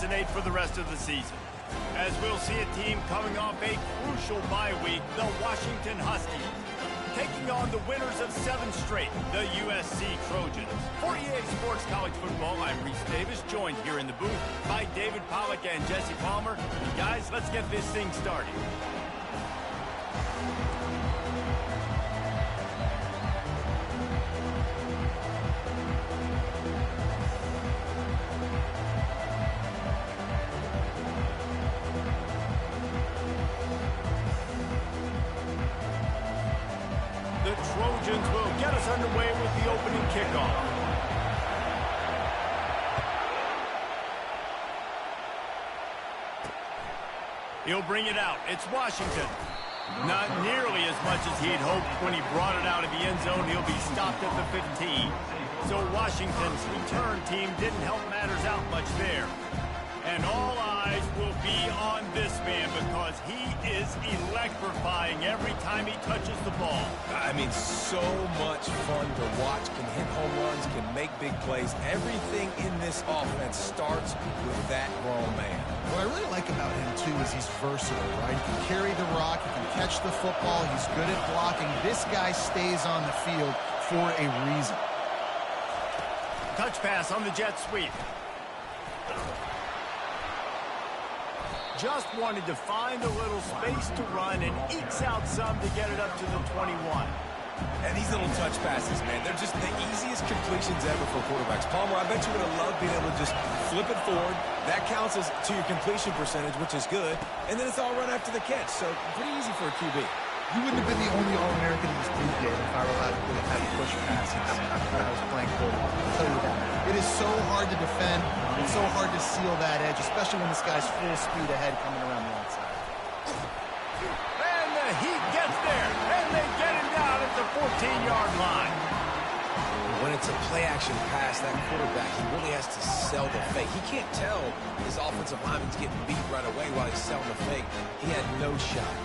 resonate for the rest of the season. As we'll see a team coming off a crucial bye week, the Washington Huskies, taking on the winners of 7 straight, the USC Trojans. For EA Sports College Football, I'm Reese Davis, joined here in the booth by David Pollack and Jesse Palmer. And guys, let's get this thing started. The Trojans will get us underway with the opening kickoff. He'll bring it out. It's Washington. Not nearly as much as he'd hoped when he brought it out of the end zone. He'll be stopped at the 15. So Washington's return team didn't help matters out much there. And all eyes will be on this man because he is electrifying every time he touches the ball. I mean, so much fun to watch. Can hit home runs, can make big plays. Everything in this offense starts with that grown man. What I really like about him, too, is he's versatile, right? He can carry the rock, he can catch the football, he's good at blocking. This guy stays on the field for a reason. Touch pass on the jet sweep. Just wanted to find a little space to run and ekes out some to get it up to the 21. And these little touch passes, man, they're just the easiest completions ever for quarterbacks. Palmer, I bet you would have loved being able to just flip it forward. That counts as to your completion percentage, which is good. And then it's all run after the catch, so pretty easy for a QB. You wouldn't have been the only All-American in this league game if I were allowed to really have push passes when I was playing quarterback. I'll tell you that. It is so hard to defend. It's so hard to seal that edge, especially when this guy's full speed ahead coming around the outside. And the Heat gets there, and they get him down at the 14-yard line. When it's a play-action pass, that quarterback, he really has to sell the fake. He can't tell his offensive lineman's getting beat right away while he's selling the fake. He had no shot.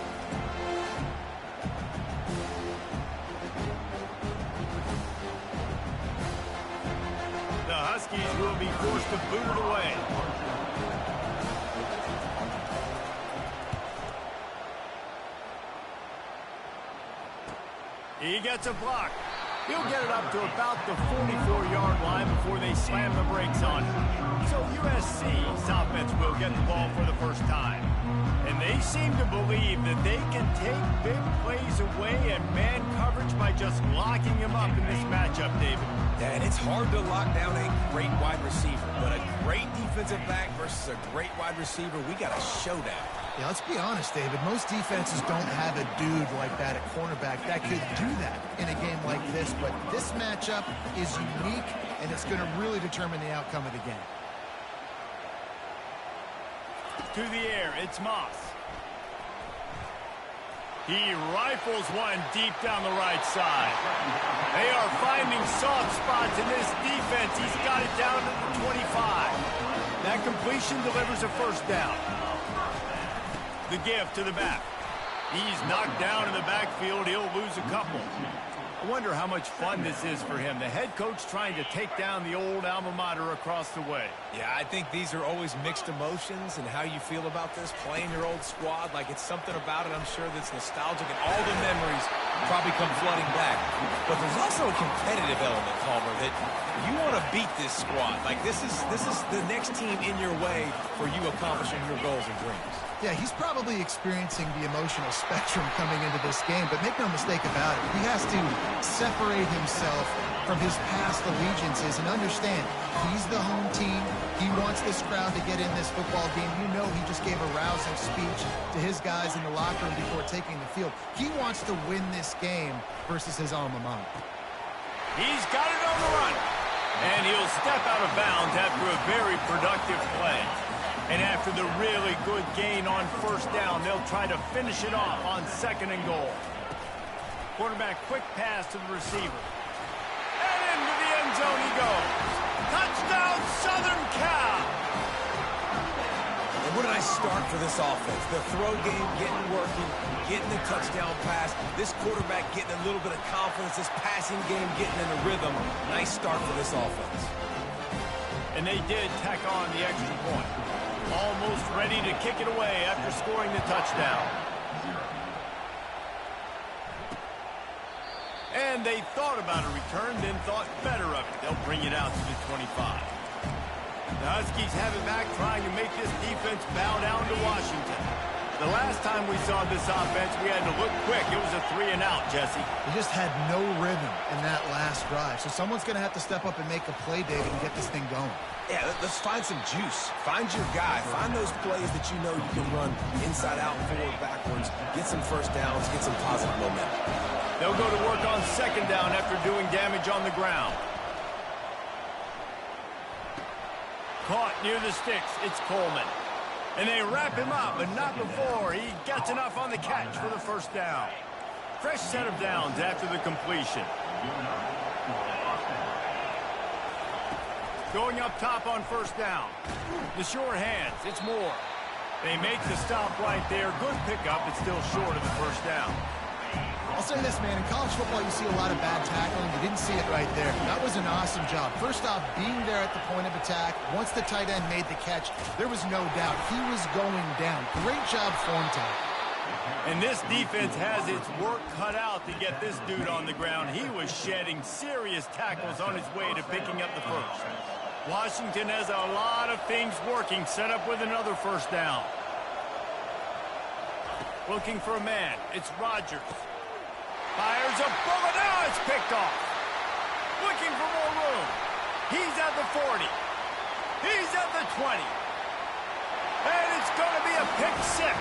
The Huskies will be forced to boot it away. He gets a block. He'll get it up to about the 44-yard line before they slam the brakes on him. So USC's offense will get the ball for the first time. And they seem to believe that they can take big plays away and man coverage by just locking him up in this matchup, David. Yeah, and it's hard to lock down a great wide receiver, but a great defensive back versus a great wide receiver, we got a showdown. Yeah, let's be honest, David. Most defenses don't have a dude like that at cornerback that could do that in a game like this, but this matchup is unique, and it's going to really determine the outcome of the game. To the air, it's Moss. He rifles one deep down the right side. They are finding soft spots in this defense. He's got it down to the 25. That completion delivers a first down. The give to the back. He's knocked down in the backfield. He'll lose a couple. I wonder how much fun this is for him. The head coach trying to take down the old alma mater across the way. Yeah, I think these are always mixed emotions and how you feel about this, playing your old squad. Like, it's something about it, I'm sure, that's nostalgic, and all the memories probably come flooding back. But there's also a competitive element, Palmer, that you want to beat this squad. Like, this is the next team in your way for you accomplishing your goals and dreams. Yeah, he's probably experiencing the emotional spectrum coming into this game, but make no mistake about it. He has to separate himself from his past allegiances and understand he's the home team. He wants this crowd to get in this football game. You know he just gave a rousing speech to his guys in the locker room before taking the field. He wants to win this game versus his alma mater. He's got it on the run. And he'll step out of bounds after a very productive play. And after the really good gain on first down, they'll try to finish it off on 2nd and goal. Quarterback quick pass to the receiver. And into the end zone he goes. Touchdown, Southern Cal! And what a nice start for this offense. The throw game getting working, getting the touchdown pass. This quarterback getting a little bit of confidence. This passing game getting in the rhythm. Nice start for this offense. And they did tack on the extra point. ready to kick it away after scoring the touchdown. And they thought about a return, then thought better of it. They'll bring it out to the 25. The Huskies have it back, trying to make this defense bow down to Washington. The last time we saw this offense, we had to look quick. It was a 3-and-out, Jesse. They just had no rhythm in that last drive. So someone's going to have to step up and make a play, David, and get this thing going. Yeah, let's find some juice. Find your guy. Find those plays that you know you can run inside out, forward, backwards. Get some first downs. Get some positive momentum. They'll go to work on second down after doing damage on the ground. Caught near the sticks. It's Coleman. And they wrap him up, but not before he gets enough on the catch for the first down. Fresh set of downs after the completion. Going up top on first down. The sure hands. It's Moore. They make the stop right there. Good pickup, but still short of the first down. I'll say this, man. In college football, you see a lot of bad tackling. You didn't see it right there. That was an awesome job. First off, being there at the point of attack. Once the tight end made the catch, there was no doubt he was going down. Great job form time. And this defense has its work cut out to get this dude on the ground. He was shedding serious tackles on his way to picking up the first. Washington has a lot of things working, set up with another first down. Looking for a man. It's Rodgers. Fires a bullet. Now it's picked off. Looking for more room. He's at the 40. He's at the 20. And it's going to be a pick six.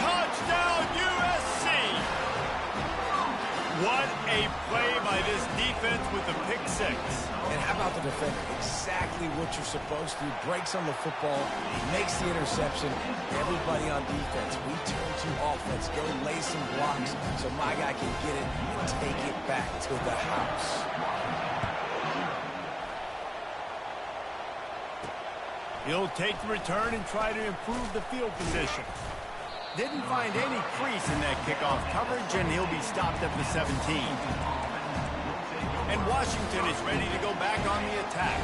Touchdown, USC. What a play by this defense with the pick six. And how about the defender? Exactly what you're supposed to do. Breaks on the football, makes the interception. Everybody on defense, we turn to offense. Go lay some blocks so my guy can get it and take it back to the house. He'll take the return and try to improve the field position. Didn't find any crease in that kickoff coverage, and he'll be stopped at the 17. And Washington is ready to go back on the attack.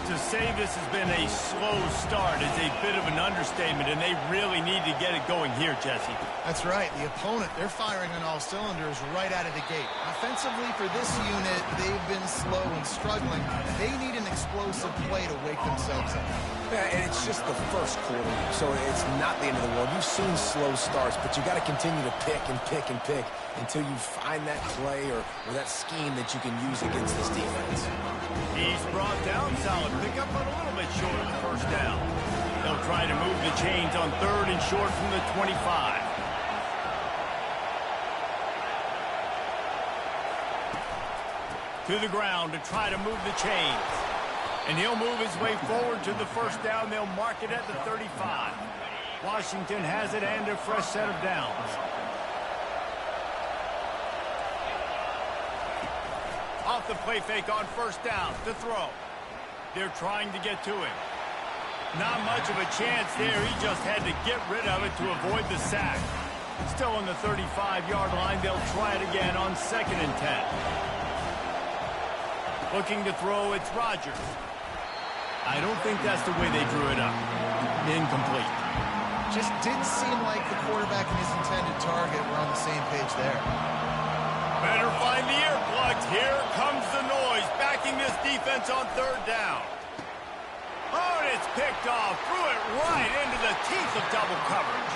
To say this has been a slow start is a bit of an understatement, and they really need to get it going here, Jesse. That's right. The opponent, they're firing on all cylinders right out of the gate. Offensively, for this unit, they've been slow and struggling. They need an explosive play to wake themselves up. Yeah, and it's just the first quarter, so it's not the end of the world. You've seen slow starts, but you got to continue to pick and pick and pick until you find that play or that scheme that you can use against this defense. He's brought down. Solid pickup, but a little bit short of the first down. They'll try to move the chains on third and short from the 25. To the ground to try to move the chains. And he'll move his way forward to the first down. They'll mark it at the 35. Washington has it and a fresh set of downs. Off the play fake on first down to throw. They're trying to get to him. Not much of a chance there. He just had to get rid of it to avoid the sack. Still on the 35-yard line. They'll try it again on 2nd and 10. Looking to throw, it's Rodgers. I don't think that's the way they drew it up. Incomplete. Just didn't seem like the quarterback and his intended target were on the same page there. Better find the earplugs. Here comes the noise, backing this defense on third down. Oh, and it's picked off. Threw it right into the teeth of double coverage.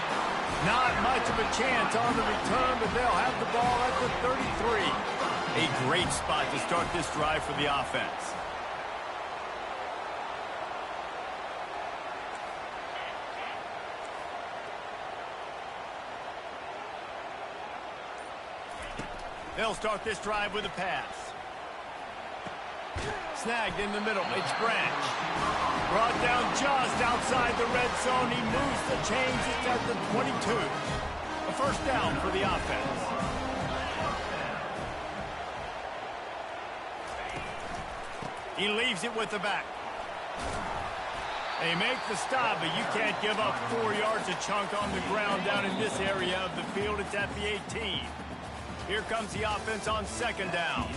Not much of a chance on the return, but they'll have the ball at the 33. A great spot to start this drive for the offense. They'll start this drive with a pass. Snagged in the middle. It's Branch. Brought down just outside the red zone. He moves the chains. It's at the 22. A first down for the offense. He leaves it with the back. They make the stop, but you can't give up 4 yards a chunk on the ground down in this area of the field. It's at the 18. Here comes the offense on second down.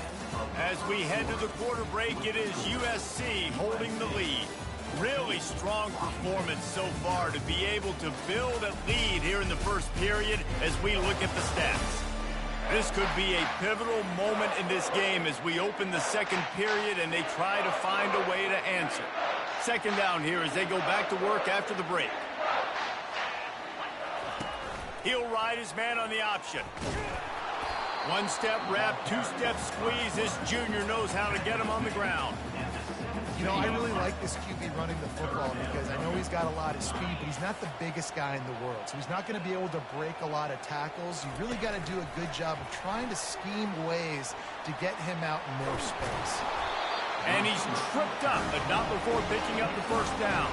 As we head to the quarter break, it is USC holding the lead. Really strong performance so far to be able to build a lead here in the first period as we look at the stats. This could be a pivotal moment in this game as we open the second period and they try to find a way to answer. Second down here as they go back to work after the break. He'll ride his man on the option. One-step wrap, two-step squeeze. This junior knows how to get him on the ground. You know, I really like this QB running the football because I know he's got a lot of speed, but he's not the biggest guy in the world. So he's not going to be able to break a lot of tackles. You really got to do a good job of trying to scheme ways to get him out in more space. And he's tripped up, but not before picking up the first down.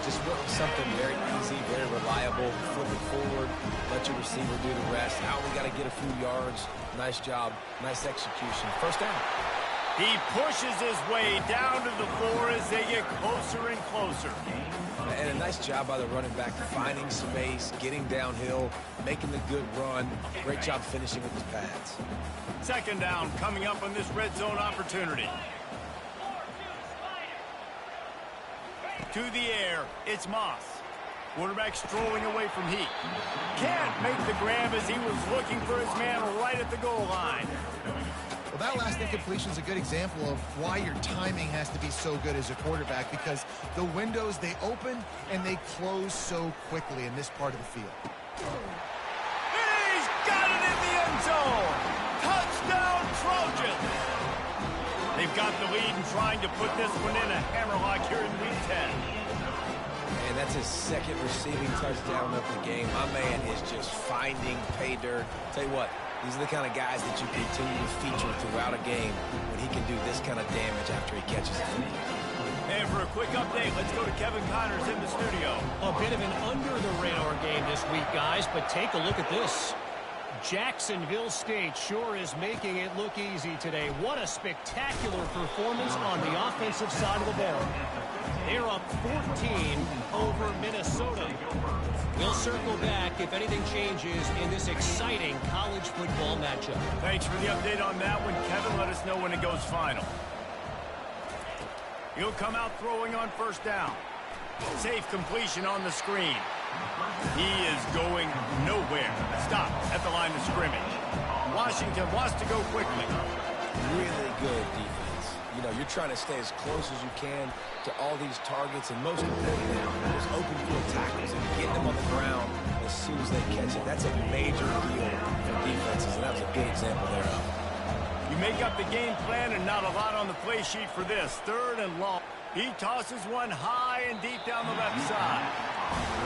Just something very easy, very reliable. Flip it forward, let your receiver do the rest. Now we got to get a few yards. Nice job, nice execution. First down. He pushes his way down to the floor as they get closer and closer. And a nice job by the running back, finding space, getting downhill, making the good run. Great job finishing with his pads. Second down coming up on this red zone opportunity. To the air, it's Moss. Quarterback strolling away from Heat. Can't make the grab as he was looking for his man right at the goal line. Well, that last incompletion is a good example of why your timing has to be so good as a quarterback, because the windows, they open and they close so quickly in this part of the field. He's got it in the end zone. Touchdown, Trojans. They've got the lead and trying to put this one in a hammerlock here in Week 10. And that's his second receiving touchdown of the game. My man is just finding pay dirt. Tell you what, these are the kind of guys that you continue to feature throughout a game when he can do this kind of damage after he catches it. And for a quick update, let's go to Kevin Connors in the studio. A bit of an under-the-radar game this week, guys, but take a look at this. Jacksonville State sure is making it look easy today. What a spectacular performance on the offensive side of the ball. They're up 14 over Minnesota. We'll circle back if anything changes in this exciting college football matchup. Thanks for the update on that one, Kevin. Let us know when it goes final. He'll come out throwing on first down. Safe completion on the screen. He is going nowhere. Stop at the line of scrimmage. Washington wants to go quickly. Really good defense. You know, you're trying to stay as close as you can to all these targets, and most importantly, those open field tackles and getting them on the ground as soon as they catch it. That's a major deal for defenses, and that was a good example thereof. You make up the game plan and not a lot on the play sheet for this. Third and long. He tosses one high and deep down the left side.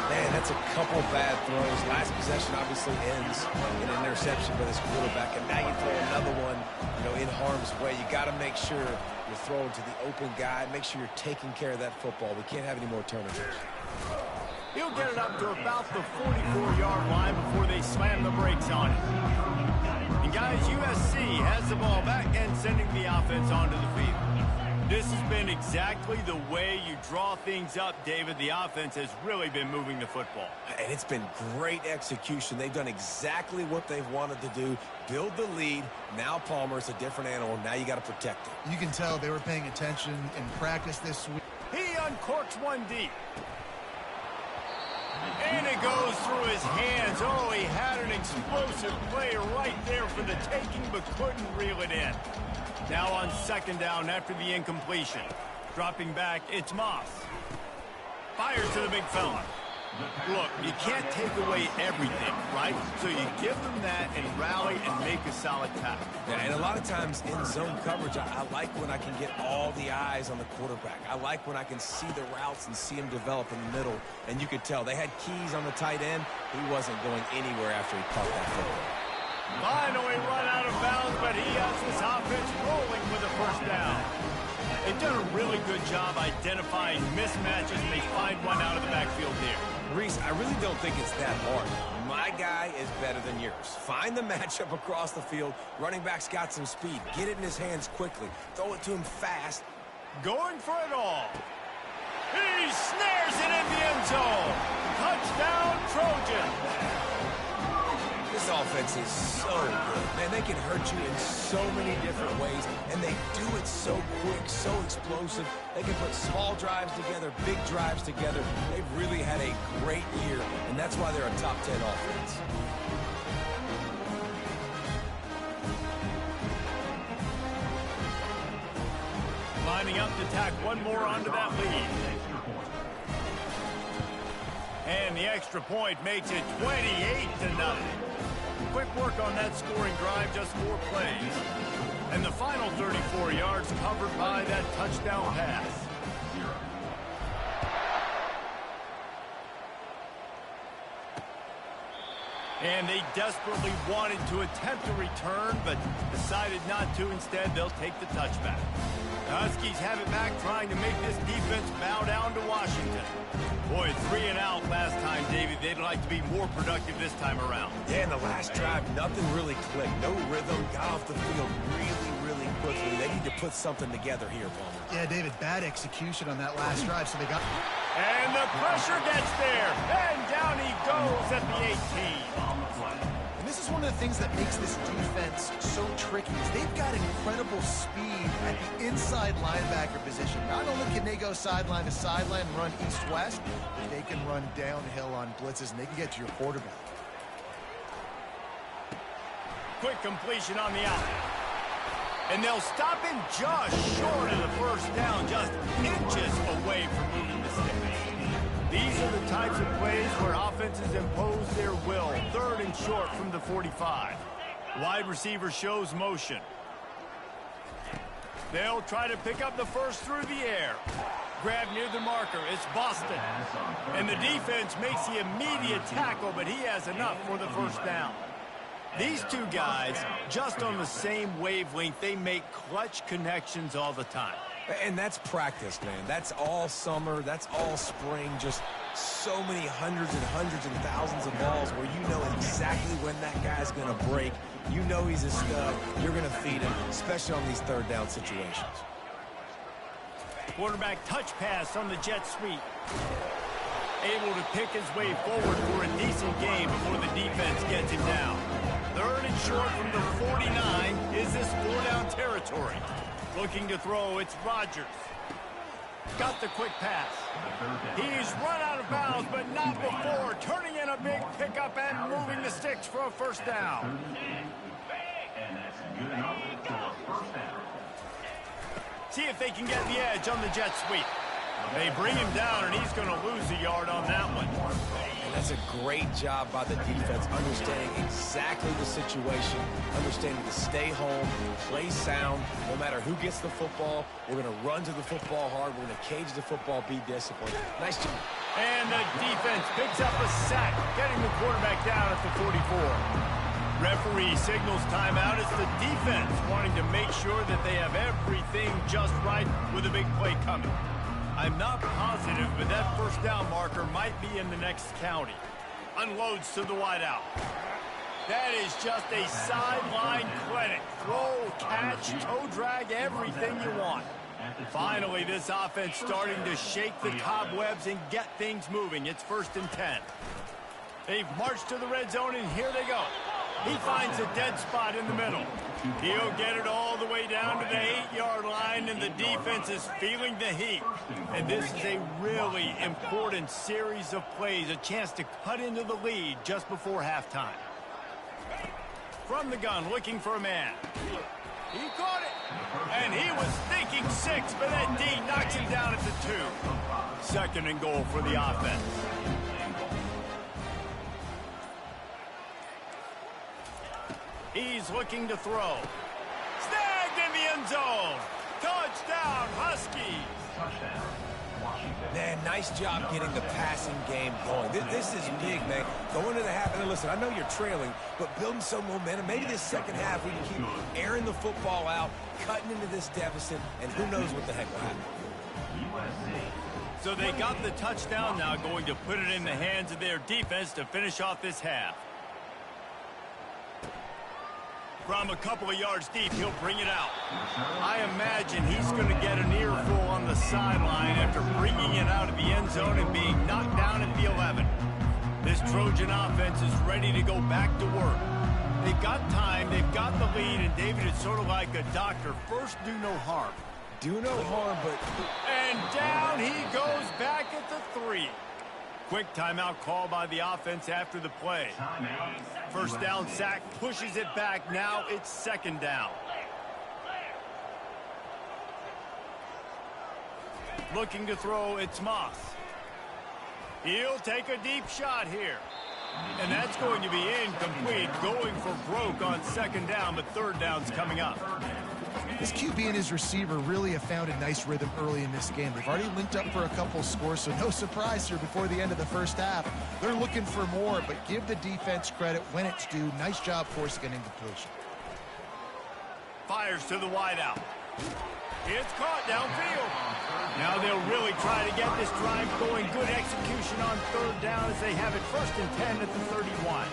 Man, that's a couple bad throws. Last possession obviously ends in an interception by this quarterback, and now you throw another one, you know, in harm's way. You got to make sure you're throwing to the open guy. Make sure you're taking care of that football. We can't have any more turnovers. He'll get it up to about the 44-yard line before they slam the brakes on it. And guys, USC has the ball back and sending the offense onto the field. This has been exactly the way you draw things up, David. The offense has really been moving the football. And it's been great execution. They've done exactly what they've wanted to do. Build the lead. Now Palmer's a different animal. Now you got to protect it. You can tell they were paying attention in practice this week. He uncorks one deep. And it goes through his hands. Oh, he had an explosive play right there for the taking, but couldn't reel it in. Now on second down after the incompletion. Dropping back, it's Moss. Fires to the big fella. Look, you can't take away everything, right? So you give them that and rally and make a solid tackle. Yeah, and a lot of times in zone coverage, I like when I can get all the eyes on the quarterback. I like when I can see the routes and see him develop in the middle. And you could tell they had keys on the tight end. He wasn't going anywhere after he caught that football. Finally run out of bounds, but he has this offense rolling with a first down. They've done a really good job identifying mismatches, and they find one out of the backfield here. Reese, I really don't think it's that hard. My guy is better than yours. Find the matchup across the field. Running back's got some speed. Get it in his hands quickly. Throw it to him fast. Going for it all. He snares it in the end zone. Touchdown, Trojans. This all offense is so good. Man, they can hurt you in so many different ways, and they do it so quick, so explosive. They can put small drives together, big drives together. They've really had a great year, and that's why they're a top 10 offense. Lining up to tack one more onto that lead. And the extra point makes it 28-0. Quick work on that scoring drive, just 4 plays. And the final 34 yards covered by that touchdown pass. And they desperately wanted to attempt a return, but decided not to. Instead, they'll take the touchback. The Huskies have it back, trying to make this defense bow down to Washington. Boy, 3 and out last time, Davey. They'd like to be more productive this time around. Yeah, in the last drive, nothing really clicked. No rhythm, got off the field really quickly. They need to put something together here, Palmer. Yeah, David, bad execution on that last drive, so they got... And the pressure gets there, and down he goes at the 18. And this is one of the things that makes this defense so tricky is they've got incredible speed at the inside linebacker position. Not only can they go sideline to sideline, run east-west, but they can run downhill on blitzes, and they can get to your quarterback. Quick completion on the out. And they'll stop him just short of the first down, just inches away from moving the sticks. These are the types of plays where offenses impose their will. 3rd and short from the 45. Wide receiver shows motion. They'll try to pick up the first through the air. Grab near the marker. It's Boston. And the defense makes the immediate tackle, but he has enough for the first down. These two guys, just on the same wavelength, they make clutch connections all the time. And that's practice, man. That's all summer. That's all spring. Just so many hundreds and thousands of balls where you know exactly when that guy's going to break. You know he's a stud. You're going to feed him, especially on these 3rd down situations. Quarterback touch pass on the jet sweep. Able to pick his way forward for a decent game before the defense gets him down. 3rd and short from the 49. Is this 4-down territory? Looking to throw, it's Rodgers. Got the quick pass. He's run out of bounds, but not before. Turning in a big pickup and moving the sticks for a first down. See if they can get the edge on the jet sweep. They bring him down, and he's going to lose a yard on that one. And that's a great job by the defense, understanding exactly the situation, understanding to stay home, play sound. No matter who gets the football, we're going to run to the football hard. We're going to cage the football, be disciplined. Nice job. And the defense picks up a sack, getting the quarterback down at the 44. Referee signals timeout. It's the defense wanting to make sure that they have everything just right with a big play coming. I'm not positive, but that first down marker might be in the next county. Unloads to the wideout. That is just a sideline clinic. Throw, catch, toe drag, everything you want. Finally, this offense starting to shake the cobwebs and get things moving. It's 1st and 10. They've marched to the red zone, and here they go. He finds a dead spot in the middle. He'll get it all the way down to the 8-yard line, and the defense is feeling the heat. And this is a really important series of plays, a chance to cut into the lead just before halftime. From the gun, looking for a man. He caught it, and he was thinking 6, but that D knocks him down at the 2. 2nd and goal for the offense. He's looking to throw. Snagged in the end zone. Touchdown, Huskies. Man, nice job getting the passing game going. This is big, man. Going to the half, and listen, I know you're trailing, but building some momentum. Maybe this second half we can keep airing the football out, cutting into this deficit, and who knows what the heck will happen. So they got the touchdown, now going to put it in the hands of their defense to finish off this half. From a couple of yards deep, he'll bring it out. I imagine he's going to get an earful on the sideline after bringing it out of the end zone and being knocked down at the 11. This Trojan offense is ready to go back to work. They've got time, they've got the lead, and David is sort of like a doctor. First, do no harm. Do no harm, but... And down he goes back at the 3. Quick timeout call by the offense after the play. First down sack, pushes it back. Now it's second down. Looking to throw, it's Moss. He'll take a deep shot here. And that's going to be incomplete, going for broke on second down, but third down's coming up. This QB and his receiver really have found a nice rhythm early in this game. They've already linked up for a couple scores, so no surprise here before the end of the first half. They're looking for more, but give the defense credit when it's due. Nice job forcing an incompletion. Fires to the wideout. It's caught downfield. Now they'll really try to get this drive going. Good execution on third down as they have it 1st and 10 at the 31.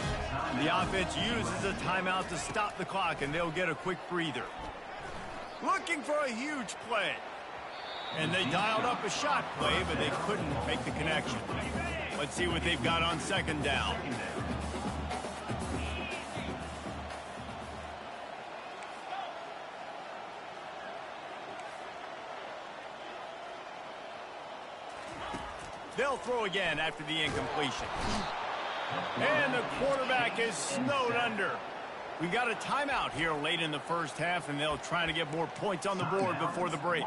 The offense uses a timeout to stop the clock, and they'll get a quick breather. Looking for a huge play. And they dialed up a shot play, but they couldn't make the connection. Let's see what they've got on second down. They'll throw again after the incompletion. And the quarterback is snowed under. We got a timeout here late in the first half, and they'll try to get more points on the board before the break.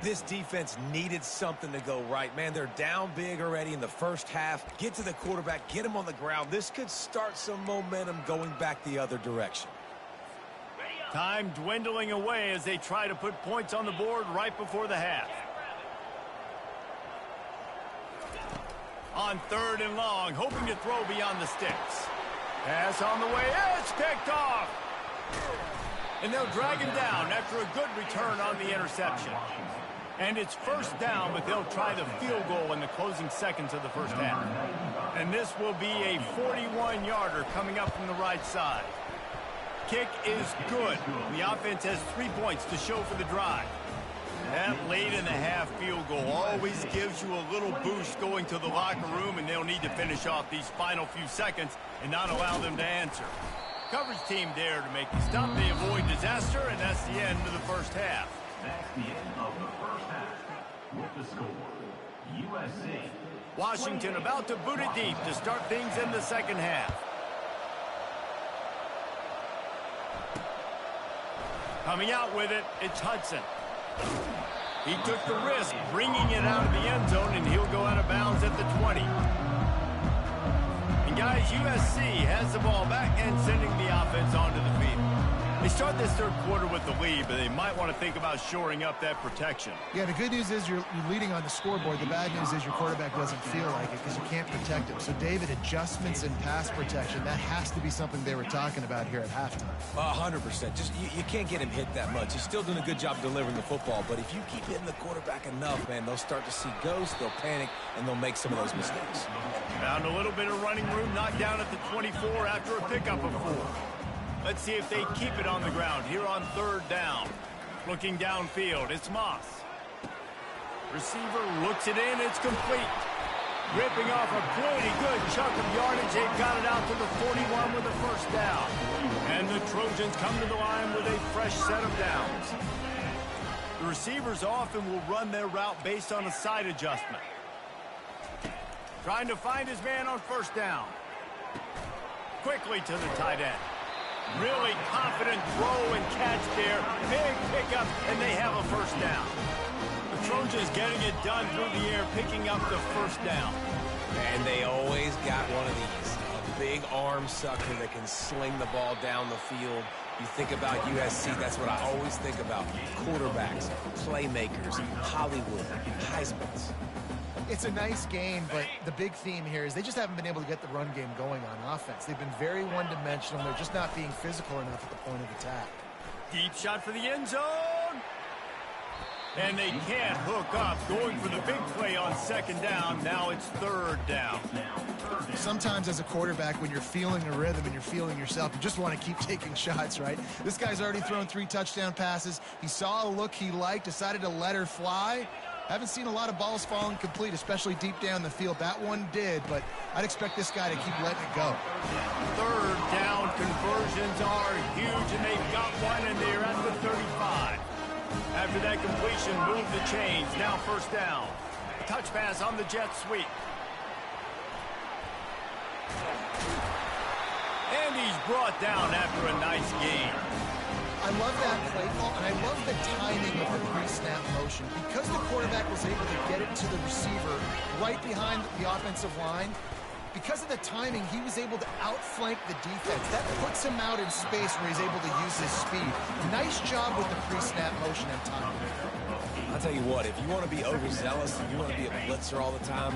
This defense needed something to go right. Man, they're down big already in the first half. Get to the quarterback, get him on the ground. This could start some momentum going back the other direction. Time dwindling away as they try to put points on the board right before the half. On third and long, hoping to throw beyond the sticks. Pass on the way, it's picked off! And they'll drag him down after a good return on the interception. And it's first down, but they'll try the field goal in the closing seconds of the first half. And this will be a 41-yarder coming up from the right side. Kick is good. The offense has 3 points to show for the drive. That late in the half field goal always gives you a little boost going to the locker room, and they'll need to finish off these final few seconds and not allow them to answer. Coverage team there to make the stop. They avoid disaster, and that's the end of the first half. That's the end of the first half. With the score, USC. Washington about to boot it deep to start things in the second half. Coming out with it, it's Hudson. He took the risk, bringing it out of the end zone, and he'll go out of bounds at the 20. And guys, USC has the ball back and sending the offense onto the field. They start this third quarter with the lead, but they might want to think about shoring up that protection. Yeah, the good news is you're leading on the scoreboard. The bad news is your quarterback doesn't feel like it because you can't protect him. So, David, adjustments in pass protection, that has to be something they were talking about here at halftime. 100%. Just you can't get him hit that much. He's still doing a good job delivering the football, but if you keep hitting the quarterback enough, man, they'll start to see ghosts, they'll panic, and they'll make some of those mistakes. Found a little bit of running room, knocked down at the 24 after a pickup of 4. Let's see if they keep it on the ground here on third down. Looking downfield, it's Moss. Receiver looks it in, it's complete. Ripping off a pretty good chunk of yardage. They've got it out to the 41 with the first down. And the Trojans come to the line with a fresh set of downs. The receivers often will run their route based on a side adjustment. Trying to find his man on first down. Quickly to the tight end. Really confident throw and catch there. Big pickup, and they have a first down. The Trojans getting it done through the air, picking up the first down. And they always got one of these. A big arm sucker that can sling the ball down the field. You think about USC, that's what I always think about. Quarterbacks, playmakers, Hollywood, Heismans. It's a nice game, but the big theme here is they just haven't been able to get the run game going on offense. They've been very one-dimensional. They're just not being physical enough at the point of attack. Deep shot for the end zone. And they can't hook up. Going for the big play on second down. Now it's third down. Sometimes as a quarterback, when you're feeling a rhythm and you're feeling yourself, you just want to keep taking shots, right? This guy's already thrown 3 touchdown passes. He saw a look he liked, decided to let her fly. Haven't seen a lot of balls falling complete, especially deep down the field. That one did, but I'd expect this guy to keep letting it go. Third down conversions are huge, and they've got one, and they're at the 35. After that completion, move the chains. Now first down. Touch pass on the jet sweep. And he's brought down after a nice gain. I love that play call, and I love the timing of the pre-snap motion. Because the quarterback was able to get it to the receiver right behind the offensive line, because of the timing, he was able to outflank the defense. That puts him out in space where he's able to use his speed. Nice job with the pre-snap motion and timing. I'll tell you what, if you want to be overzealous and you want to be a blitzer all the time,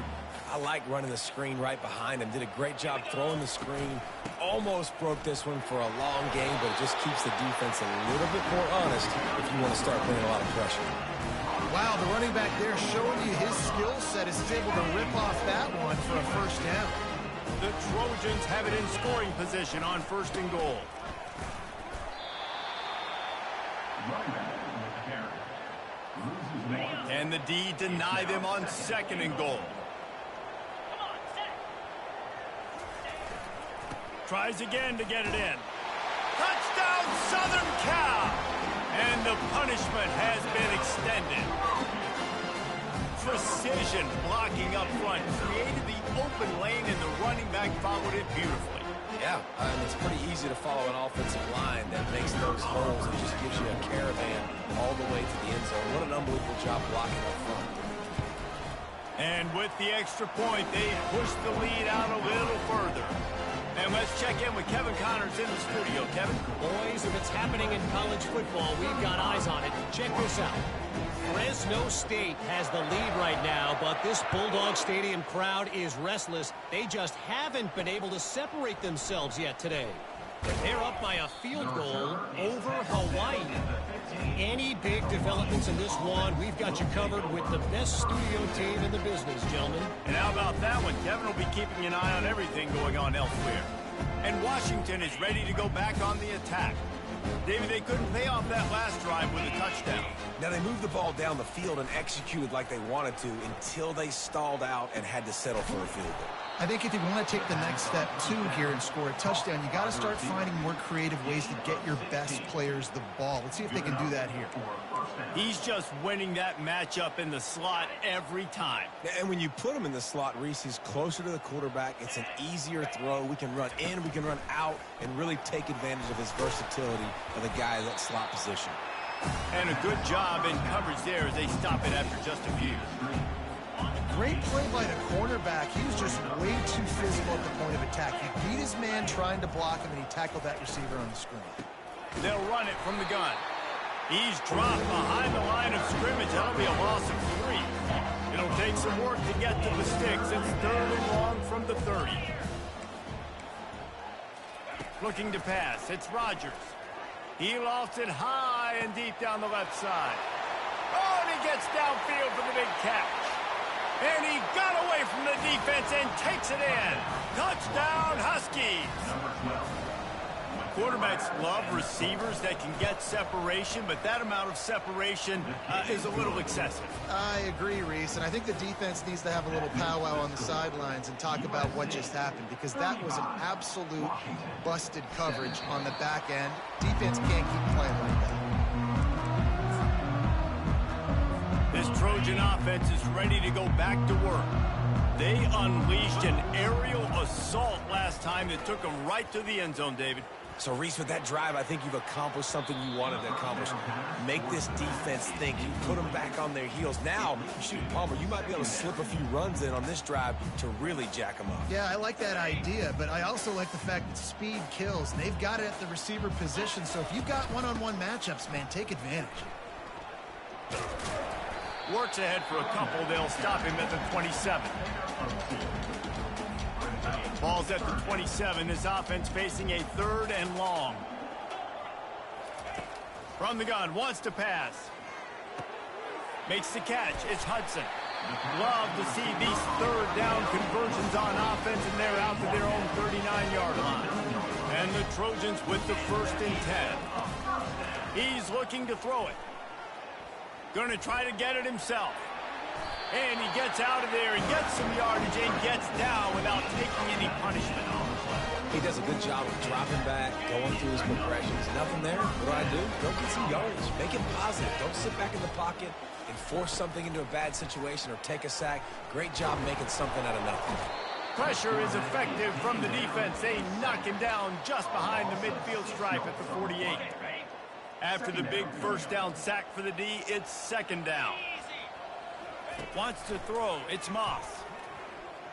I like running the screen right behind him. Did a great job throwing the screen. Almost broke this one for a long game, but it just keeps the defense a little bit more honest if you want to start putting a lot of pressure. Wow, the running back there showing you his skill set is able to rip off that one for a first down. The Trojans have it in scoring position on first and goal. And the D deny them on second and goal. Tries again to get it in. Touchdown, Southern Cal! And the punishment has been extended. Precision blocking up front created the open lane, and the running back followed it beautifully. Yeah, it's pretty easy to follow an offensive line that makes those holes and just gives you a caravan all the way to the end zone. What an unbelievable job blocking up front. And with the extra point, they push the lead out a little further. And let's check in with Kevin Connors in the studio. Kevin? Boys, if it's happening in college football, we've got eyes on it. Check this out. Fresno State has the lead right now, but this Bulldog Stadium crowd is restless. They just haven't been able to separate themselves yet today. They're up by a field goal over Hawaii. Any big developments in this one, we've got you covered with the best studio team in the business, gentlemen. And how about that one? Kevin will be keeping an eye on everything going on elsewhere. And Washington is ready to go back on the attack. David, they couldn't pay off that last drive with a touchdown. Now, they moved the ball down the field and executed like they wanted to until they stalled out and had to settle for a field goal. I think if you want to take the next step, too, here and score a touchdown, you got to start finding more creative ways to get your best players the ball. Let's see if they can do that here. He's just winning that matchup in the slot every time. And when you put him in the slot, Reese, he's closer to the quarterback. It's an easier throw. We can run in, we can run out, and really take advantage of his versatility of the guy in that slot position. And a good job in coverage there as they stop it after just a few. Great play by the cornerback. He was just way too physical at the point of attack. He beat his man trying to block him, and he tackled that receiver on the screen. They'll run it from the gun. He's dropped behind the line of scrimmage. That'll be a loss of 3. It'll take some work to get to the sticks. It's third and long from the 30. Looking to pass. It's Rodgers. He lofts it high and deep down the left side. Oh, and he gets downfield for the big catch. And he got away from the defense and takes it in. Touchdown, Huskies. Quarterbacks love receivers that can get separation, but that amount of separation is a little excessive. I agree, Reese, and I think the defense needs to have a little powwow on the sidelines and talk about what just happened, because that was an absolute busted coverage on the back end. Defense can't keep playing like that. This Trojan offense is ready to go back to work. They unleashed an aerial assault last time that took them right to the end zone, David. So, Reese, with that drive, I think you've accomplished something you wanted to accomplish. Make this defense think. You put them back on their heels. Now, shoot, Palmer, you might be able to slip a few runs in on this drive to really jack them up. Yeah, I like that idea, but I also like the fact that speed kills. And they've got it at the receiver position, so if you've got one-on-one matchups, man, take advantage. Works ahead for a couple. They'll stop him at the 27. Ball's at the 27. This offense facing a third and long. From the gun, wants to pass. Makes the catch. It's Hudson. Love to see these third down conversions on offense, and they're out to their own 39-yard line. And the Trojans with the first and 10. He's looking to throw it. Going to try to get it himself. And he gets out of there and gets some yardage and gets down without taking any punishment. He does a good job of dropping back, going through his progressions. Nothing there. What do? Go get some yardage. Make it positive. Don't sit back in the pocket and force something into a bad situation or take a sack. Great job making something out of nothing. Pressure is effective from the defense. They knock him down just behind the midfield stripe at the 48. After the big first down sack for the D, it's second down. Wants to throw. It's Moss.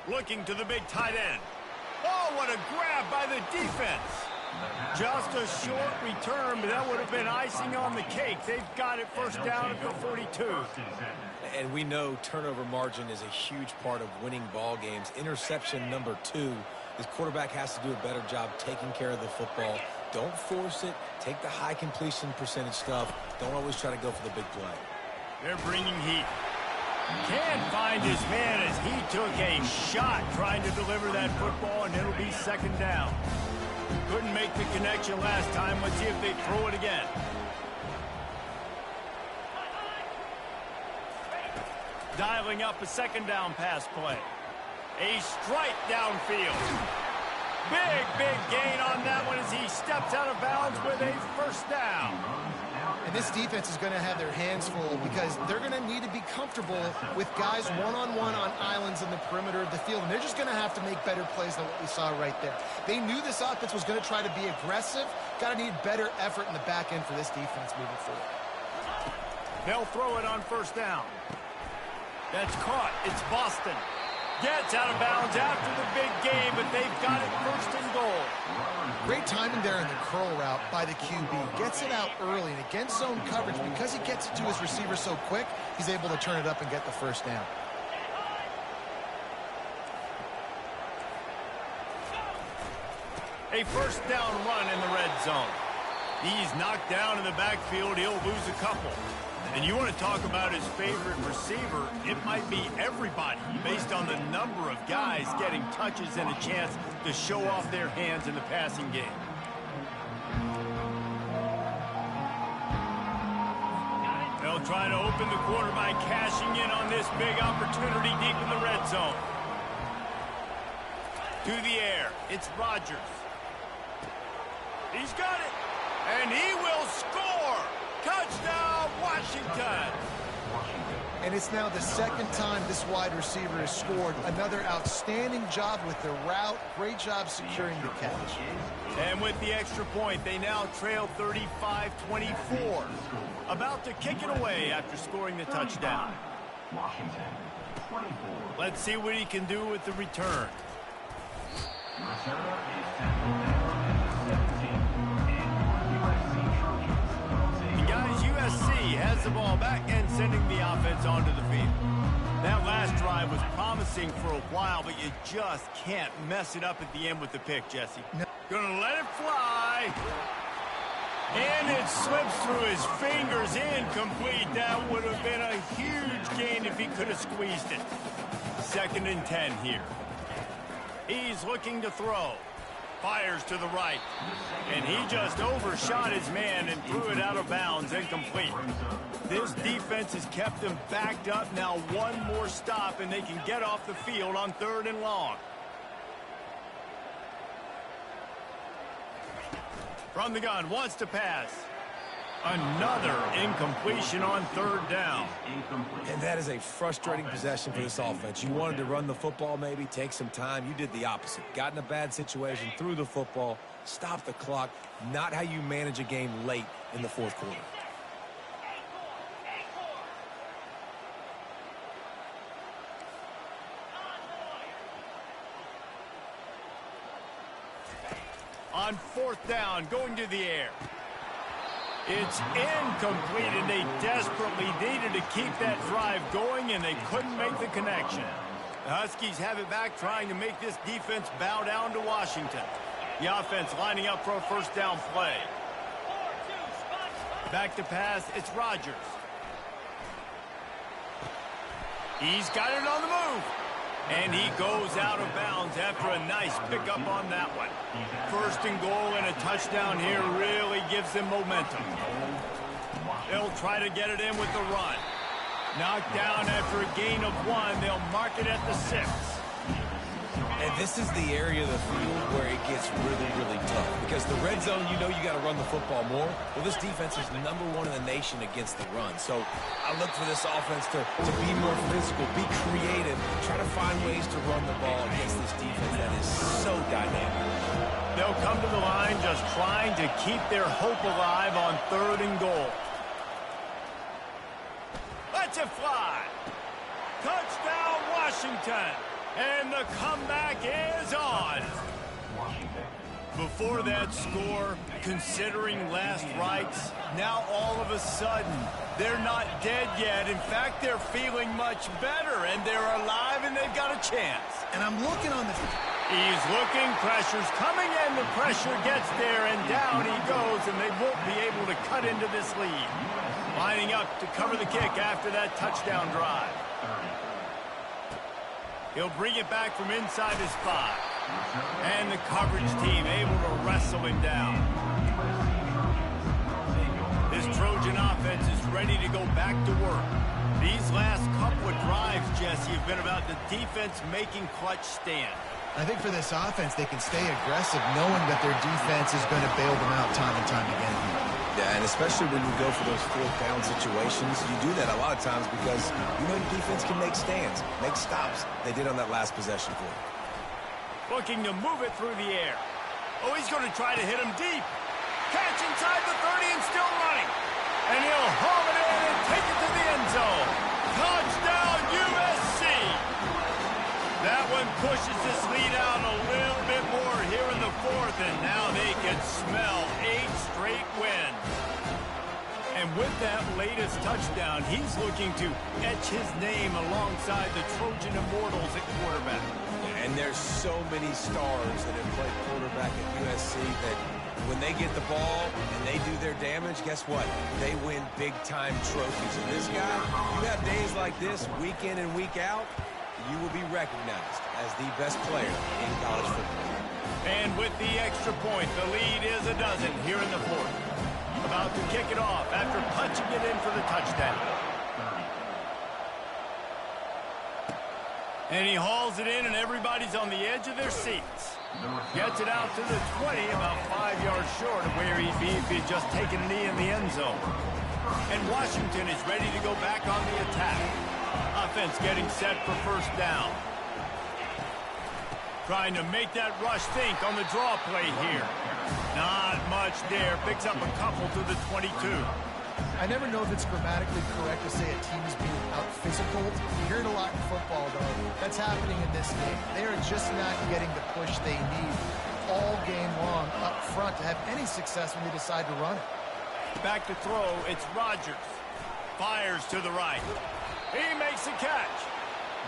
Looking to the big tight end. Oh, what a grab by the defense. Just a short return, but that would have been icing on the cake. They've got it first down at the 42. And we know turnover margin is a huge part of winning ball games. Interception number 2. This quarterback has to do a better job taking care of the football. Don't force it. Take the high completion percentage stuff. Don't always try to go for the big play. They're bringing heat. Can't find his man as he took a shot trying to deliver that football, and it'll be second down. Couldn't make the connection last time. Let's see if they throw it again. Dialing up a second down pass play. A strike downfield. Big gain on that one as he steps out of bounds with a first down. And this defense is going to have their hands full because they're going to need to be comfortable with guys one-on-one on islands in the perimeter of the field. And they're just going to have to make better plays than what we saw right there. They knew this offense was going to try to be aggressive. Got to need better effort in the back end for this defense moving forward. They'll throw it on first down. That's caught. It's Boston. Gets out of bounds after the big game, but they've got it first and goal. Great timing there in the curl route by the QB. Gets it out early, and against zone coverage, because he gets it to his receiver so quick, he's able to turn it up and get the first down. A first down run in the red zone. He's knocked down in the backfield. He'll lose a couple. And you want to talk about his favorite receiver, it might be everybody based on the number of guys getting touches and a chance to show off their hands in the passing game. They'll try to open the quarter by cashing in on this big opportunity deep in the red zone. To the air, it's Rodgers. He's got it, and he will score! Touchdown, Washington! And it's now the second time this wide receiver has scored. Another outstanding job with the route. Great job securing the catch. And with the extra point, they now trail 35-24. About to kick it away after scoring the touchdown. Washington, 24. Let's see what he can do with the return. Returner is tackled down at 17. And guys, USC has the ball back and sending the offense onto the field. That last drive was promising for a while, but you just can't mess it up at the end with the pick, Jesse. No. Gonna let it fly. And it slips through his fingers, incomplete. That would have been a huge gain if he could have squeezed it. 2nd and 10 here. He's looking to throw. Fires to the right. And he just overshot his man and threw it out of bounds, incomplete. This defense has kept them backed up. Now one more stop and they can get off the field on 3rd and long. From the gun, wants to pass. Another incompletion on 3rd down. And that is a frustrating possession for this offense. You wanted to run the football, maybe take some time. You did the opposite. Got in a bad situation, threw the football, stopped the clock. Not how you manage a game late in the 4th quarter. On 4th down, going to the air. It's incomplete, and they desperately needed to keep that drive going, and they couldn't make the connection. The Huskies have it back, trying to make this defense bow down to Washington. The offense lining up for a first down play. Back to pass, it's Rodgers. He's got it on the move. And he goes out of bounds after a nice pickup on that one. 1st and goal and a touchdown here really gives them momentum. They'll try to get it in with the run. Knocked down after a gain of 1. They'll mark it at the 6. And this is the area of the field where it gets really, really tough. Because the red zone, you know you got to run the football more. Well, this defense is #1 in the nation against the run. So I look for this offense to be more physical, be creative, try to find ways to run the ball against this defense that is so dynamic. They'll come to the line just trying to keep their hope alive on 3rd and goal. Let's it fly. Touchdown, Washington. And the comeback is on. Before that score, considering last rites, now all of a sudden, they're not dead yet. In fact, they're feeling much better, and they're alive, and they've got a chance. And I'm looking on the... He's looking, pressure's coming in, the pressure gets there, and down he goes, and they won't be able to cut into this lead. Lining up to cover the kick after that touchdown drive. He'll bring it back from inside his 5. And the coverage team able to wrestle him down. This Trojan offense is ready to go back to work. These last couple of drives, Jesse, have been about the defense making clutch stand. I think for this offense, they can stay aggressive knowing that their defense is going to bail them out time and time again. Yeah, and especially when you go for those 4th down situations, you do that a lot of times because you know your defense can make stands, make stops. They did on that last possession for you. Looking to move it through the air. Oh, he's going to try to hit him deep. Catch inside the 30 and still running. And he'll haul it in and take it to the end zone. Touchdown, USC. That one pushes this lead out a little bit more here in the 4th, and now they can smell 8 straight wins. And with that latest touchdown, he's looking to etch his name alongside the Trojan Immortals at quarterback. And there's so many stars that have played quarterback at USC that when they get the ball and they do their damage, guess what? They win big-time trophies. And this guy, you have days like this, week in and week out, you will be recognized as the best player in college football. And with the extra point, the lead is a dozen here in the 4th. About to kick it off after punching it in for the touchdown. And he hauls it in, and everybody's on the edge of their seats. Gets it out to the 20, about 5 yards short of where he'd be if he'd just taken a knee in the end zone. And Washington is ready to go back on the attack. Offense getting set for 1st down. Trying to make that rush think on the draw play here. Not much there. Picks up a couple to the 22. I never know if it's grammatically correct to say a team is being out-physical. You hear it a lot in football, though. That's happening in this game. They are just not getting the push they need all game long up front to have any success when they decide to run it. Back to throw, it's Rodgers. Fires to the right. He makes a catch.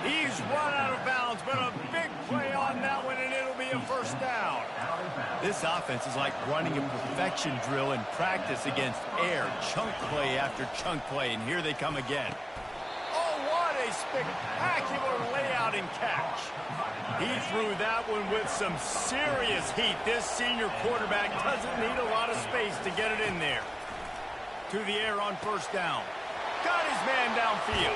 He's run out of bounds, but a big play on that one, and it'll be a 1st down. This offense is like running a perfection drill in practice against air. Chunk play after chunk play, and here they come again. Oh, what a spectacular layout and catch. He threw that one with some serious heat. This senior quarterback doesn't need a lot of space to get it in there. To the air on 1st down. Got his man downfield.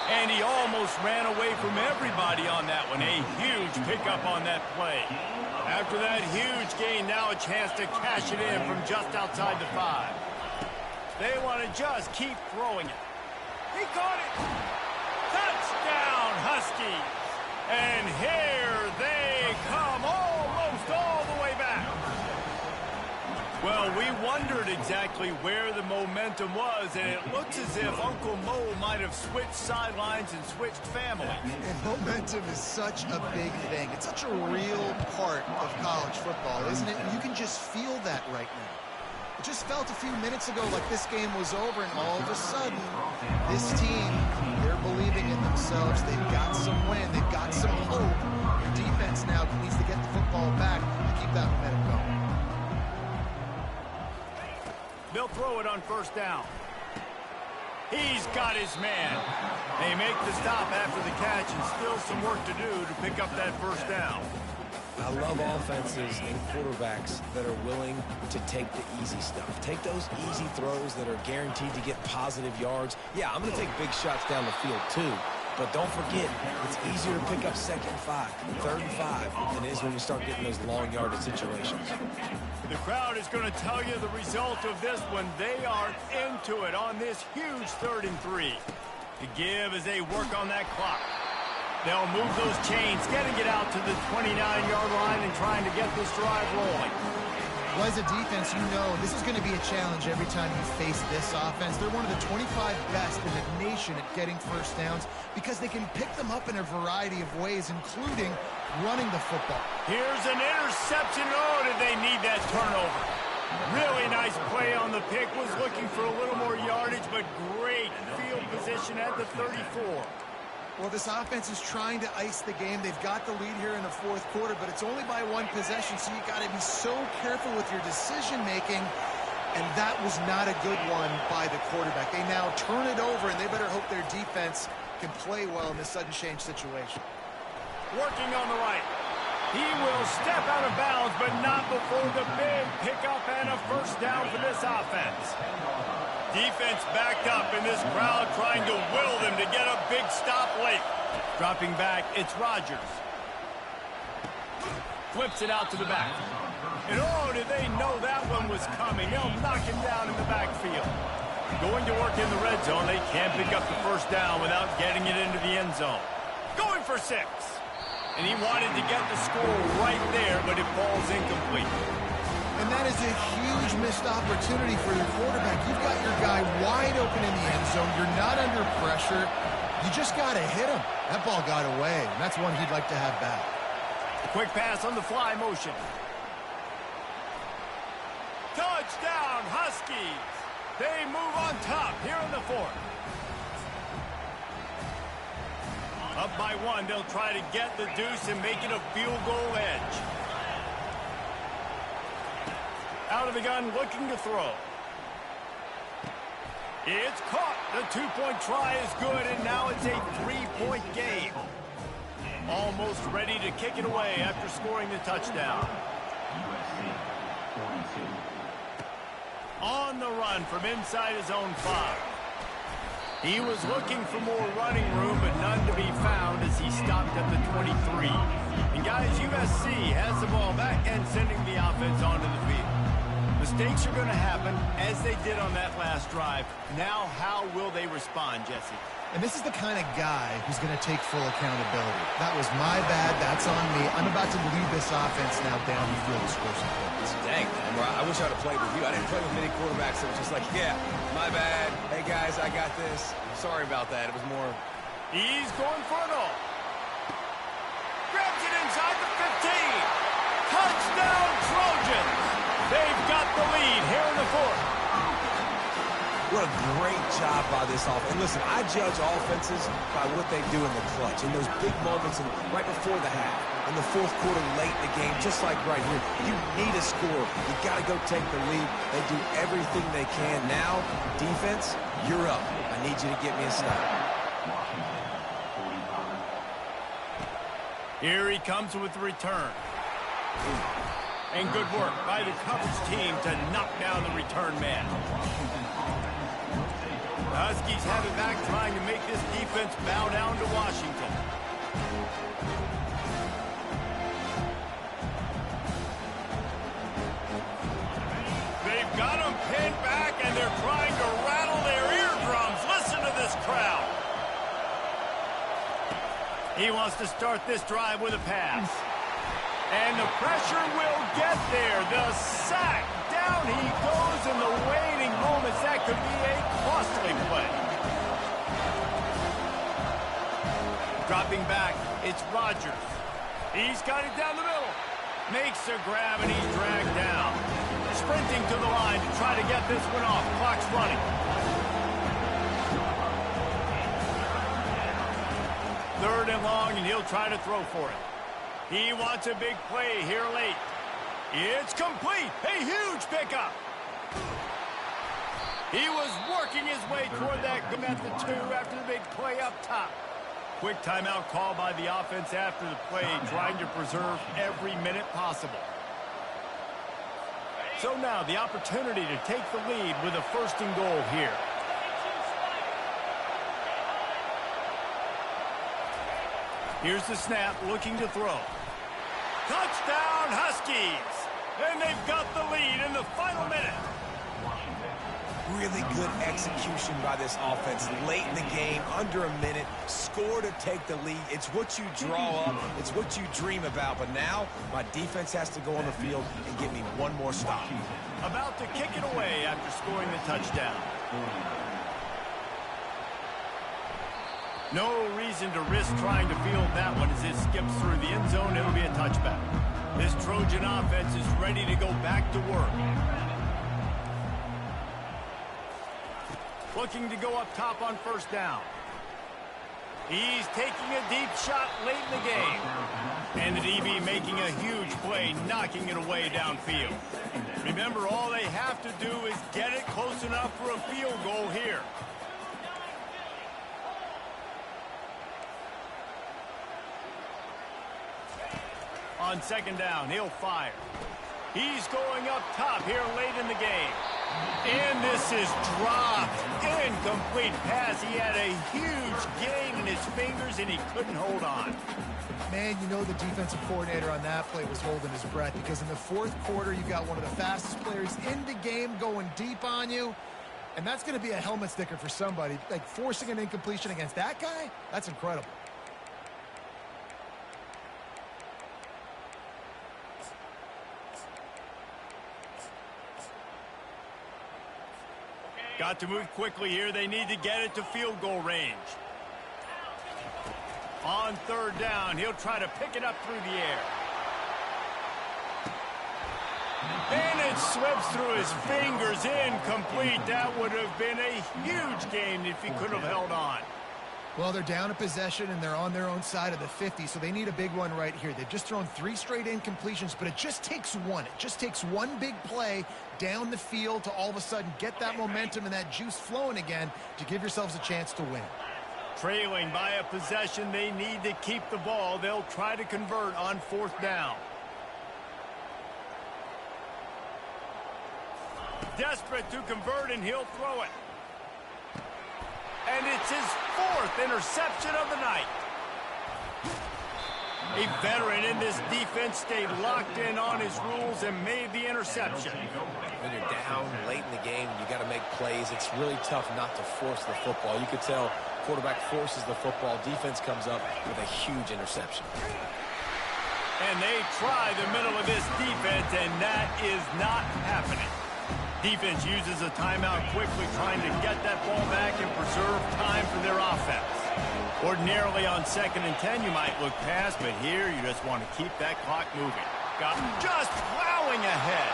And he almost ran away from everybody on that one. A huge pickup on that play. After that huge gain, now a chance to cash it in from just outside the 5. They want to just keep throwing it. He caught it. Touchdown, Huskies. And here they come almost all the way back. Well, we wondered exactly where the momentum was, and it looks as if Uncle Mo might have switched sidelines and switched families. And momentum is such a big thing. It's such a real part of college football, isn't it? And you can just feel that right now. It just felt a few minutes ago like this game was over, and all of a sudden, this team, they're believing in themselves. They've got some wind. They've got some hope. Their defense now needs to get the football back to keep that momentum going. They'll throw it on 1st down. He's got his man. They make the stop after the catch, and still some work to do to pick up that 1st down. I love offenses and quarterbacks that are willing to take the easy stuff. Take those easy throws that are guaranteed to get positive yards. Yeah, I'm going to take big shots down the field too. But don't forget, it's easier to pick up 2nd and 5, 3rd and 5 than it is when you start getting those long yardage situations. The crowd is going to tell you the result of this one. They are into it on this huge 3rd and 3. To give as they work on that clock. They'll move those chains, getting it out to the 29-yard line and trying to get this drive rolling. Well, as a defense, you know this is going to be a challenge every time you face this offense. They're one of the 25 best in the nation at getting first downs because they can pick them up in a variety of ways, including running the football. Here's an interception. Oh, did they need that turnover? Really nice play on the pick. Was looking for a little more yardage, but great field position at the 34. Well, this offense is trying to ice the game. They've got the lead here in the 4th quarter, but it's only by 1 possession, so you got to be so careful with your decision-making, and that was not a good one by the quarterback. They now turn it over, and they better hope their defense can play well in this sudden change situation. Working on the right. He will step out of bounds, but not before the big pickup and a first down for this offense. Defense backed up in this crowd trying to will them to get a big stop late. Dropping back, it's Rodgers. Flips it out to the back. And oh, did they know that one was coming? They'll knock him down in the backfield. Going to work in the red zone. They can't pick up the first down without getting it into the end zone. Going for 6. And he wanted to get the score right there, but it falls incomplete. And that is a huge missed opportunity for your quarterback. You've got your guy wide open in the end zone. You're not under pressure. You just got to hit him. That ball got away, and that's one he'd like to have back. A quick pass on the fly motion. Touchdown, Huskies. They move on top here in the 4th. Up by 1, they'll try to get the deuce and make it a field goal edge. Out of the gun, looking to throw. It's caught. The 2-point try is good, and now it's a 3-point game. Almost ready to kick it away after scoring the touchdown. USC 42. On the run from inside his own 5. He was looking for more running room, but none to be found as he stopped at the 23. And guys, USC has the ball back and sending the offense onto the field. Mistakes are going to happen, as they did on that last drive. Now, how will they respond, Jesse? And this is the kind of guy who's going to take full accountability. That was my bad. That's on me. I'm about to lead this offense now down the field to score some points. Dang, I wish I'd have played with you. I didn't play with many quarterbacks that was just like, yeah, my bad. Hey, guys, I got this. Sorry about that. It was more... He's going for it all. Grabs it inside the 15. Touchdown, Trojans. They've got the lead here in the 4th. What a great job by this offense. And listen, I judge offenses by what they do in the clutch, in those big moments and right before the half, in the 4th quarter, late in the game, just like right here. You need a score. You got to go take the lead. They do everything they can. Now, defense, you're up. I need you to get me a stop. Here he comes with the return. And good work by the coverage team to knock down the return man. The Huskies have it back, trying to make this defense bow down to Washington. They've got them pinned back, and they're trying to rattle their eardrums. Listen to this crowd. He wants to start this drive with a pass. And the pressure will get there. The sack. Down he goes in the waiting moments. That could be a costly play. Dropping back, it's Rodgers. He's got it down the middle. Makes a grab, and he's dragged down. Sprinting to the line to try to get this one off. Clock's running. 3rd and long, and he'll try to throw for it. He wants a big play here late. It's complete. A huge pickup. He was working his way toward that at the 2 after the big play up top. Quick timeout call by the offense after the play, trying to preserve every minute possible. So now the opportunity to take the lead with a 1st and goal here. Here's the snap, looking to throw. Touchdown, Huskies! And they've got the lead in the final minute. Really good execution by this offense late in the game, under a minute, score to take the lead. It's what you draw up, it's what you dream about, but now my defense has to go on the field and get me one more stop. About to kick it away after scoring the touchdown. No reason to risk trying to field that one as it skips through the end zone. It'll be a touchback. This Trojan offense is ready to go back to work. Looking to go up top on 1st down. He's taking a deep shot late in the game. And the DB making a huge play, knocking it away downfield. Remember, all they have to do is get it close enough for a field goal here. On 2nd down, he'll fire. He's going up top here late in the game. And this is dropped. Incomplete pass. He had a huge gain in his fingers, and he couldn't hold on. Man, you know the defensive coordinator on that play was holding his breath, because in the 4th quarter, you got one of the fastest players in the game going deep on you. And that's going to be a helmet sticker for somebody. Like, forcing an incompletion against that guy, that's incredible. Got to move quickly here. They need to get it to field goal range. On 3rd down, he'll try to pick it up through the air. And it slips through his fingers, incomplete. That would have been a huge gain if he could have held on. Well, they're down a possession, and they're on their own side of the 50, so they need a big one right here. They've just thrown 3 straight incompletions, but it just takes one. It just takes one big play down the field to all of a sudden get that momentum and that juice flowing again to give yourselves a chance to win. Trailing by a possession, they need to keep the ball. They'll try to convert on 4th down. Desperate to convert, and he'll throw it. And it's his 4th interception of the night. A veteran in this defense stayed locked in on his rules and made the interception. When you're down late in the game, you got to make plays. It's really tough not to force the football. You could tell quarterback forces the football. Defense comes up with a huge interception. And they try the middle of this defense, and that is not happening. Defense uses a timeout quickly, trying to get that ball back and preserve time for their offense. Ordinarily on 2nd and 10, you might look past, but here you just want to keep that clock moving. Got just plowing ahead.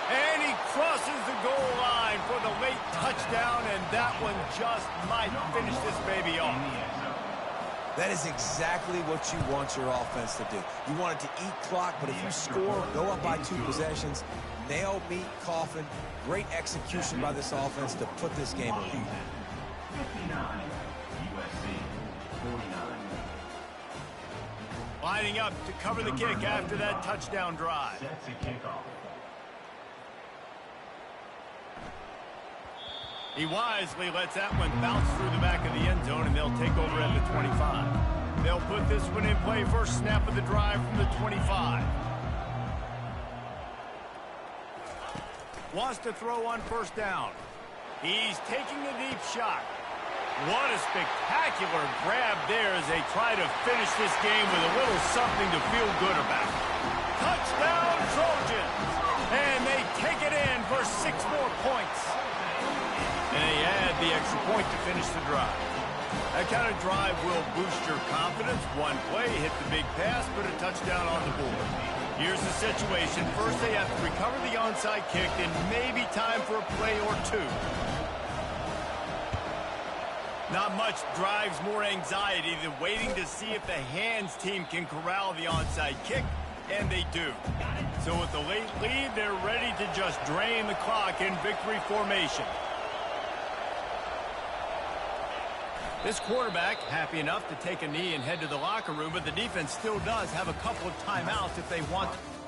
And he crosses the goal line for the late touchdown, and that one just might finish this baby off. That is exactly what you want your offense to do. You want it to eat clock, but if you score, go up by 2 possessions, nail, meet, coffin. Great execution by this offense to put this game away. 59, USC 49. Lining up to cover the kick after that touchdown drive. Set to kickoff. He wisely lets that one bounce through the back of the end zone, and they'll take over at the 25. They'll put this one in play, first snap of the drive from the 25. Wants to throw on 1st down. He's taking a deep shot. What a spectacular grab there as they try to finish this game with a little something to feel good about. Touchdown, Trojans! And they take it in for 6 more points. And they add the extra point to finish the drive. That kind of drive will boost your confidence. One play, hit the big pass, put a touchdown on the board. Here's the situation. First, they have to recover the onside kick, and maybe time for a play or 2. Not much drives more anxiety than waiting to see if the hands team can corral the onside kick, and they do. So with the late lead, they're ready to just drain the clock in victory formation. This quarterback happy enough to take a knee and head to the locker room, but the defense still does have a couple of timeouts if they want to.